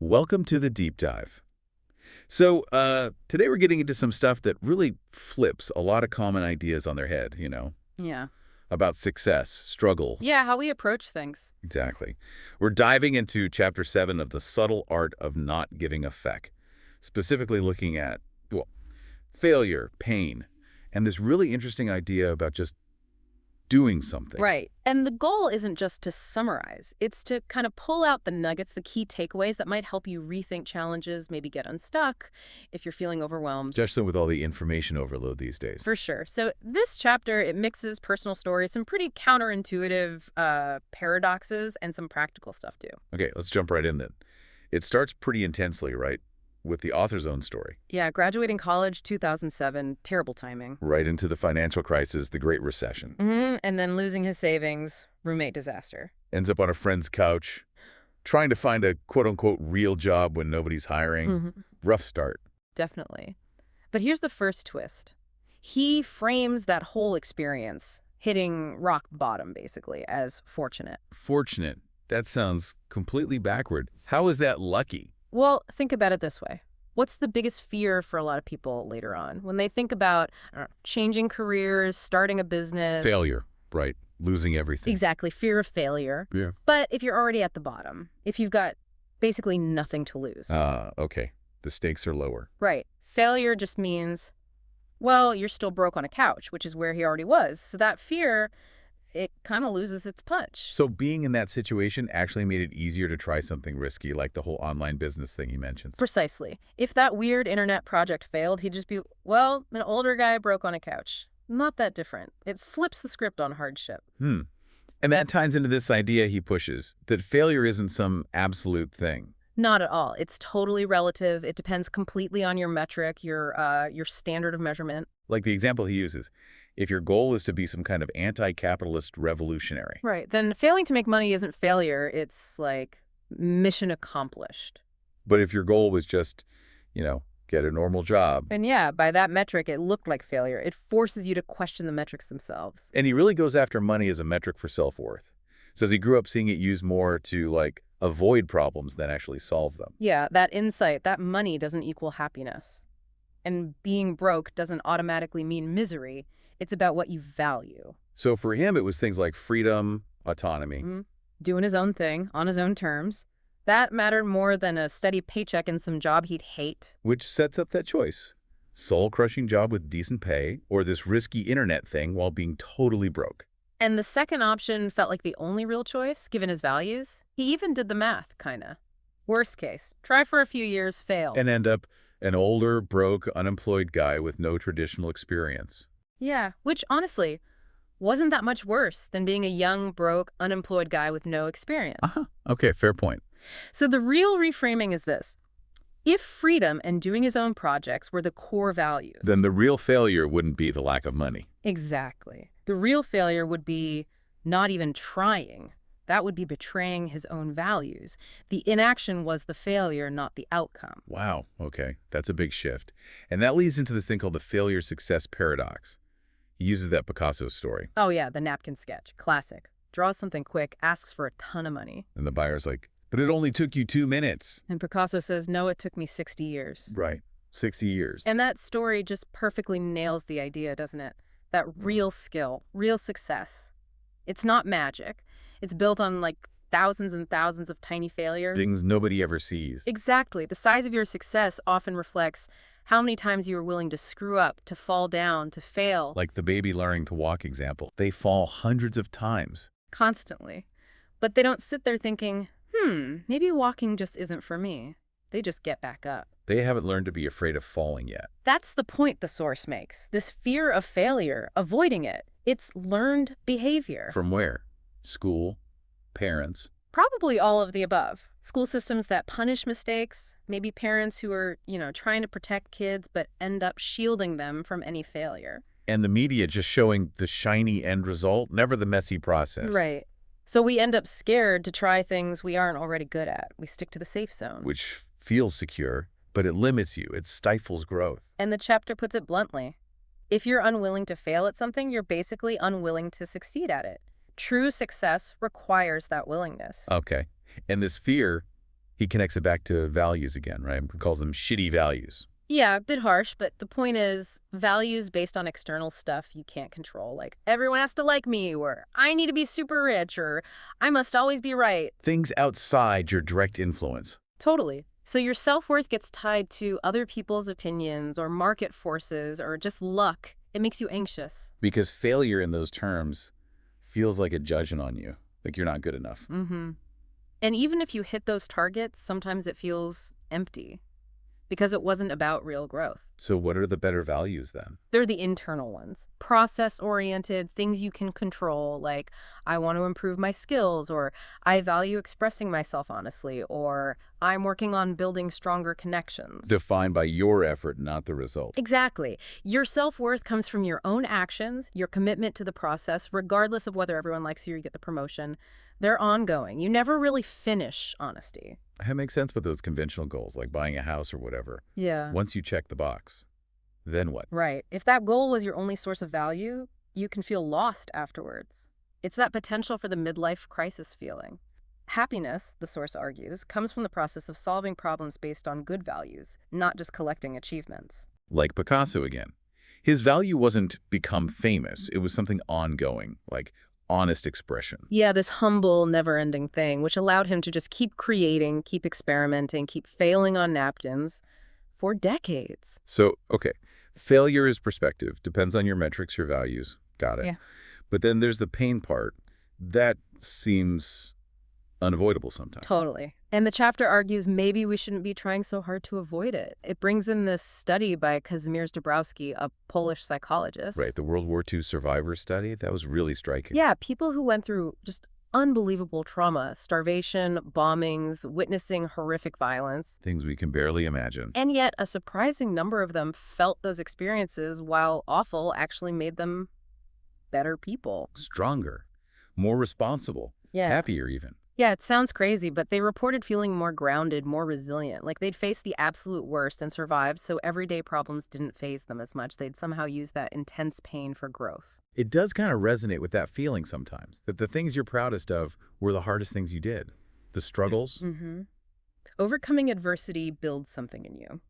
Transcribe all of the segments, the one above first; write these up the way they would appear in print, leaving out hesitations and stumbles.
Welcome to the deep dive. Today we're getting into some stuff that really flips a lot of common ideas on their head, Yeah. about success, struggle. Yeah, how we approach things. Exactly. We're diving into Chapter 7 of The Subtle Art of Not Giving a Feck, specifically looking at, failure, pain, and this really interesting idea about just doing something. Right. And the goal isn't just to summarize. It's to kind of pull out the nuggets, the key takeaways that might help you rethink challenges, maybe get unstuck if you're feeling overwhelmed. Especially with all the information overload these days. For sure. So this chapter, it mixes personal stories, some pretty counterintuitive paradoxes, and some practical stuff too. Okay, let's jump right in then. It starts pretty intensely, right? With the author's own story. Yeah, graduating college, 2007, terrible timing. Right into the financial crisis, the Great Recession. And then losing his savings, roommate disaster. Ends up on a friend's couch, trying to find a quote-unquote real job when nobody's hiring. Rough start. Definitely. But here's the first twist. He frames that whole experience, hitting rock bottom, basically, as fortunate. Fortunate. That sounds completely backward. How is that lucky? Well, think about it this way. What's the biggest fear for a lot of people later on? When they think about changing careers, starting a business. Failure, right? Losing everything. Exactly, fear of failure. Yeah. But if you're already at the bottom, if you've got basically nothing to lose. Okay. The stakes are lower. Right. Failure just means, well, you're still broke on a couch, which is where he already was. So that fear, it kind of loses its punch. So being in that situation actually made it easier to try something risky, like the whole online business thing he mentions. Precisely. If that weird internet project failed, he'd just be, well, an older guy broke on a couch. Not that different. It flips the script on hardship. And that ties into this idea he pushes, that failure isn't some absolute thing. Not at all. It's totally relative. It depends completely on your metric, your standard of measurement. Like the example he uses, if your goal is to be some kind of anti-capitalist revolutionary. Right. Then failing to make money isn't failure. It's like mission accomplished. But if your goal was just, get a normal job. And yeah, by that metric, it looked like failure. It forces you to question the metrics themselves. And he really goes after money as a metric for self-worth. Says he grew up seeing it used more to, avoid problems than actually solve them. Yeah, that insight, that money doesn't equal happiness. And being broke doesn't automatically mean misery. It's about what you value. So for him, it was things like freedom, autonomy. Doing his own thing, on his own terms. That mattered more than a steady paycheck and some job he'd hate. Which sets up that choice. Soul-crushing job with decent pay, or this risky internet thing while being totally broke. And the second option felt like the only real choice, given his values. He even did the math, kinda. Worst case, try for a few years, fail. And end up an older, broke, unemployed guy with no traditional experience. Yeah, which honestly wasn't that much worse than being a young, broke, unemployed guy with no experience. Okay, fair point. So the real reframing is this. If freedom and doing his own projects were the core values. Then the real failure wouldn't be the lack of money. Exactly. The real failure would be not even trying. That would be betraying his own values. The inaction was the failure, not the outcome. Wow, okay, that's a big shift. And that leads into this thing called the failure-success paradox. He uses that Picasso story. Oh yeah, the napkin sketch. Classic. Draws something quick, asks for a ton of money. And the buyer's like, but it only took you 2 minutes. And Picasso says, no, it took me 60 years. Right, 60 years. And that story just perfectly nails the idea, doesn't it? That real skill, real success. It's not magic. It's built on thousands and thousands of tiny failures. Things nobody ever sees. Exactly. The size of your success often reflects how many times you were willing to screw up, to fall down, to fail. Like the baby learning to walk example. They fall hundreds of times. Constantly. But they don't sit there thinking, maybe walking just isn't for me. They just get back up. They haven't learned to be afraid of falling yet. That's the point the source makes. This fear of failure, avoiding it. It's learned behavior. From where? School? Parents? Probably all of the above. School systems that punish mistakes, maybe parents who are, trying to protect kids but end up shielding them from any failure. And the media just showing the shiny end result, never the messy process. Right. So we end up scared to try things we aren't already good at. We stick to the safe zone. Which feels secure, but it limits you. It stifles growth. And the chapter puts it bluntly. If you're unwilling to fail at something, you're basically unwilling to succeed at it. True success requires that willingness. Okay. And this fear, He connects it back to values again, right? He calls them shitty values. Yeah, a bit harsh, but the point is values based on external stuff you can't control. Like, everyone has to like me, or I need to be super rich, or I must always be right. Things outside your direct influence. Totally. So your self-worth gets tied to other people's opinions or market forces or just luck. It makes you anxious. Because failure in those terms feels like a judgment on you, like you're not good enough. Mm-hmm. And even if you hit those targets, sometimes it feels empty because it wasn't about real growth. So what are the better values then? They're the internal ones, process-oriented, things you can control, like I want to improve my skills, or I value expressing myself honestly, or I'm working on building stronger connections. Defined by your effort, not the result. Exactly. Your self-worth comes from your own actions, your commitment to the process, regardless of whether everyone likes you or you get the promotion. They're ongoing. You never really finish honesty. That makes sense with those conventional goals, like buying a house or whatever. Yeah. Once you check the box, then what? Right. If that goal was your only source of value, you can feel lost afterwards. It's that potential for the midlife crisis feeling. Happiness, the source argues, comes from the process of solving problems based on good values, not just collecting achievements. Like Picasso again. His value wasn't become famous. It was something ongoing, like honest expression. Yeah, this humble, never-ending thing, which allowed him to just keep creating, keep experimenting, keep failing on napkins for decades. So, okay, failure is perspective. Depends on your metrics, your values. Got it. Yeah. But then there's the pain part. That seems unavoidable sometimes. Totally. And the chapter argues maybe we shouldn't be trying so hard to avoid it. It brings in this study by Kazimierz Dabrowski, a Polish psychologist. Right, the World War II survivor study, that was really striking. Yeah, people who went through just unbelievable trauma, starvation, bombings, witnessing horrific violence. Things we can barely imagine. And yet a surprising number of them felt those experiences, while awful, actually made them better people. Stronger, more responsible, happier even. Yeah, it sounds crazy, but they reported feeling more grounded, more resilient. Like they'd faced the absolute worst and survived, so everyday problems didn't faze them as much. They'd somehow use that intense pain for growth. It does kind of resonate with that feeling sometimes, that the things you're proudest of were the hardest things you did. The struggles. Mm-hmm. Overcoming adversity builds something in you.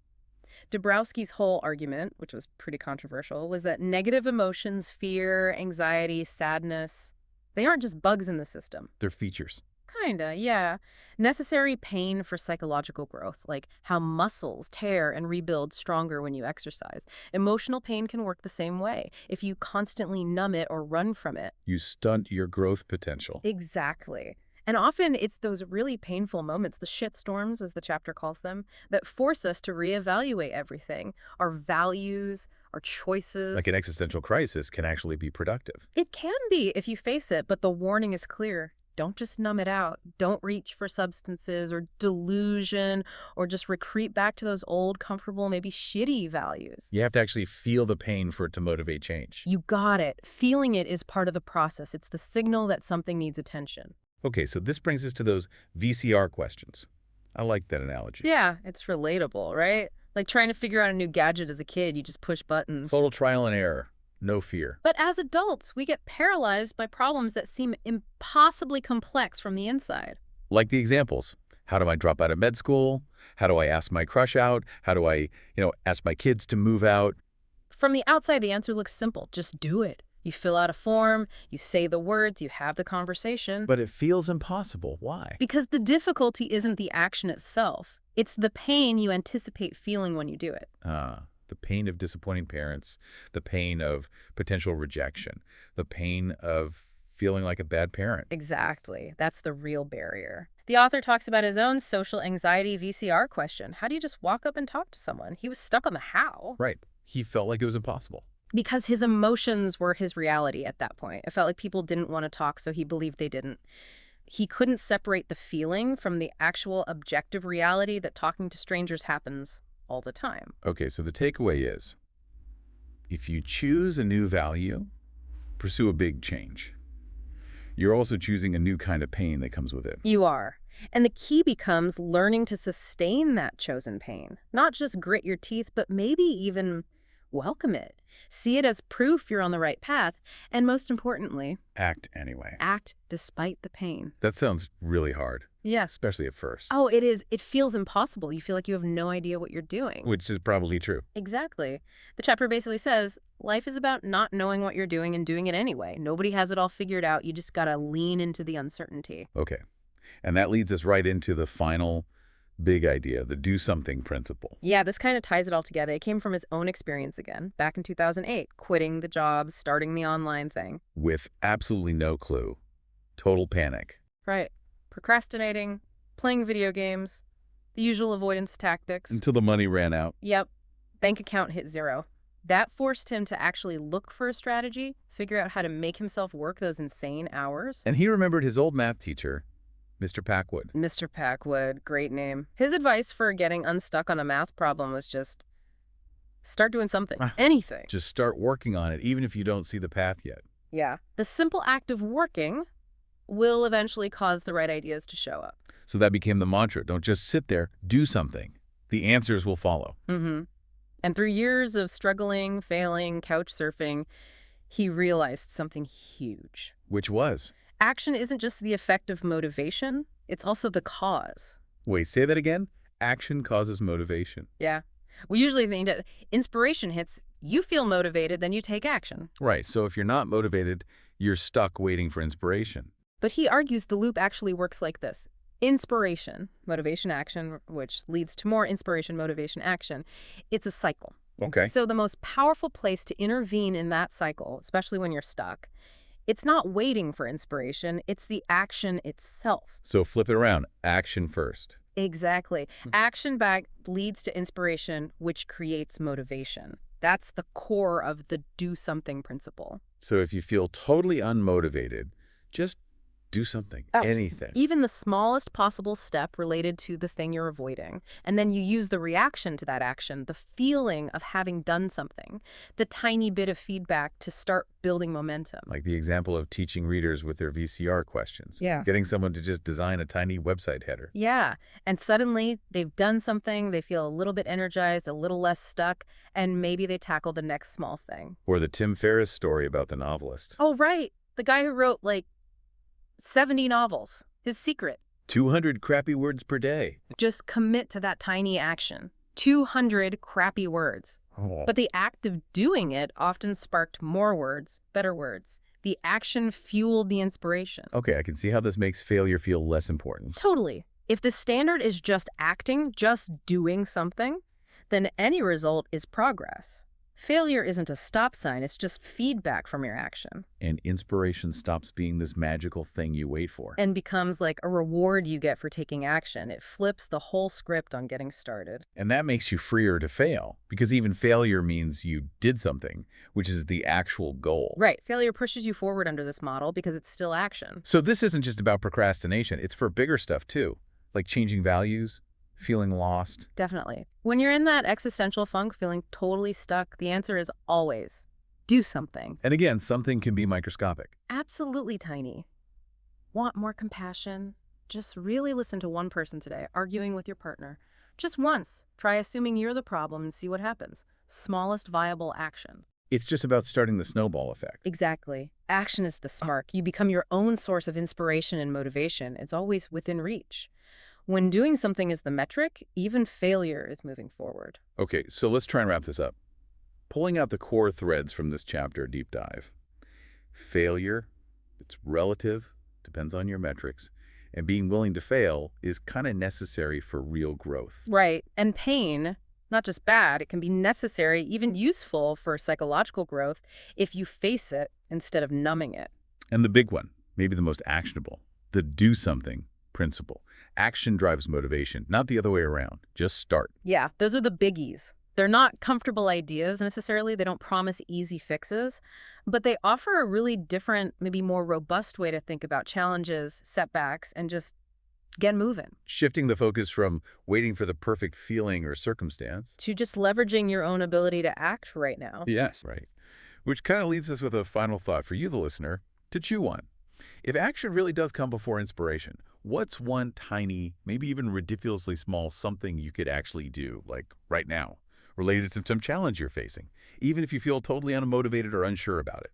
Dabrowski's whole argument, which was pretty controversial, was that negative emotions, fear, anxiety, sadness, they aren't just bugs in the system. They're features. Kinda, yeah. Necessary pain for psychological growth, like how muscles tear and rebuild stronger when you exercise. Emotional pain can work the same way if you constantly numb it or run from it. You stunt your growth potential. Exactly. And often it's those really painful moments, the shitstorms, as the chapter calls them, that force us to reevaluate everything, our values, our choices. Like an existential crisis can actually be productive. It can be if you face it, but the warning is clear. Don't just numb it out. Don't reach for substances or delusion or just recrete back to those old, comfortable, maybe shitty values. You have to actually feel the pain for it to motivate change. You got it. Feeling it is part of the process. It's the signal that something needs attention. Okay, so this brings us to those VCR questions. I like that analogy. Yeah, it's relatable, right? Like trying to figure out a new gadget as a kid, you just push buttons. Total trial and error. No fear. But as adults, we get paralyzed by problems that seem impossibly complex from the inside. Like the examples. How do I drop out of med school? How do I ask my crush out? How do I, ask my kids to move out? From the outside, the answer looks simple. Just do it. You fill out a form, you say the words, you have the conversation. But it feels impossible. Why? Because the difficulty isn't the action itself. It's the pain you anticipate feeling when you do it. The pain of disappointing parents, the pain of potential rejection, the pain of feeling like a bad parent. Exactly. That's the real barrier. The author talks about his own social anxiety VCR question. How do you just walk up and talk to someone? He was stuck on the how. Right. He felt like it was impossible. Because his emotions were his reality at that point. It felt like people didn't want to talk, so he believed they didn't. He couldn't separate the feeling from the actual objective reality that talking to strangers happens all the time. Okay, so the takeaway is, if you choose a new value, pursue a big change. You're also choosing a new kind of pain that comes with it. You are. And the key becomes learning to sustain that chosen pain. Not just grit your teeth, but maybe even welcome it. See it as proof you're on the right path. And most importantly, Act anyway. act despite the pain. That sounds really hard. Yeah. especially at first, Oh, it is. It feels impossible. You feel like you have no idea what you're doing. which is probably true. Exactly. The chapter basically says life is about not knowing what you're doing and doing it anyway. Nobody has it all figured out. You just got to lean into the uncertainty. Okay. And that leads us right into the final big idea, the do something principle. Yeah, this kind of ties it all together. It came from his own experience again, back in 2008, quitting the job, starting the online thing. With absolutely no clue. Total panic. Right. Procrastinating, playing video games, the usual avoidance tactics. Until the money ran out. Yep. Bank account hit zero. That forced him to actually look for a strategy, figure out how to make himself work those insane hours. And he remembered his old math teacher, Mr. Packwood. Mr. Packwood, great name. His advice for getting unstuck on a math problem was just start doing something, anything. Just start working on it, even if you don't see the path yet. Yeah. The simple act of working will eventually cause the right ideas to show up. So that became the mantra. Don't just sit there, do something. The answers will follow. Mm-hmm. And through years of struggling, failing, couch surfing, he realized something huge. Which was? Action isn't just the effect of motivation, it's also the cause. Wait, say that again? Action causes motivation. Yeah. We usually think that inspiration hits, you feel motivated, then you take action. Right, so if you're not motivated, you're stuck waiting for inspiration. But he argues the loop actually works like this. Inspiration, motivation, action, which leads to more inspiration, motivation, action. It's a cycle. Okay. So the most powerful place to intervene in that cycle, especially when you're stuck, it's not waiting for inspiration, it's the action itself. So flip it around. Action first. Exactly. Action back leads to inspiration, which creates motivation. That's the core of the do something principle. So if you feel totally unmotivated, just do something, anything. Even the smallest possible step related to the thing you're avoiding. And then you use the reaction to that action, the feeling of having done something, the tiny bit of feedback to start building momentum. Like the example of teaching readers with their VCR questions. Yeah. Getting someone to just design a tiny website header. Yeah. And suddenly they've done something, they feel a little bit energized, a little less stuck, and maybe they tackle the next small thing. Or the Tim Ferriss story about the novelist. Oh, right. The guy who wrote, 70 novels. His secret. 200 crappy words per day. Just commit to that tiny action. 200 crappy words. Oh. But the act of doing it often sparked more words, better words. The action fueled the inspiration. Okay, I can see how this makes failure feel less important. Totally. If the standard is just acting, just doing something, then any result is progress. Failure isn't a stop sign, it's just feedback from your action. And inspiration stops being this magical thing you wait for. And becomes like a reward you get for taking action. It flips the whole script on getting started. And that makes you freer to fail, because even failure means you did something, which is the actual goal. Right. Failure pushes you forward under this model because it's still action. So this isn't just about procrastination, it's for bigger stuff too, like changing values, feeling lost. Definitely. When you're in that existential funk, feeling totally stuck, the answer is always do something. And again, something can be microscopic. Absolutely tiny. Want more compassion? Just really listen to one person today, arguing with your partner. Just once. Try assuming you're the problem and see what happens. Smallest viable action. It's just about starting the snowball effect. Exactly. Action is the spark. You become your own source of inspiration and motivation. It's always within reach. When doing something is the metric, even failure is moving forward. Okay, so let's try and wrap this up. Pulling out the core threads from this chapter deep dive. Failure, it's relative, depends on your metrics, and being willing to fail is kind of necessary for real growth. Right. And pain, not just bad, it can be necessary, even useful for psychological growth if you face it instead of numbing it. And the big one, maybe the most actionable, the do something principle. Action drives motivation, not the other way around. Just start. Yeah, those are the biggies. They're not comfortable ideas necessarily. They don't promise easy fixes, but they offer a really different, maybe more robust way to think about challenges, setbacks, and just get moving. Shifting the focus from waiting for the perfect feeling or circumstance To just leveraging your own ability to act right now. Yes. Right. Which kind of leaves us with a final thought for you, the listener, to chew on. If action really does come before inspiration, what's one tiny, maybe even ridiculously small something you could actually do, like right now, related to some challenge you're facing, even if you feel totally unmotivated or unsure about it?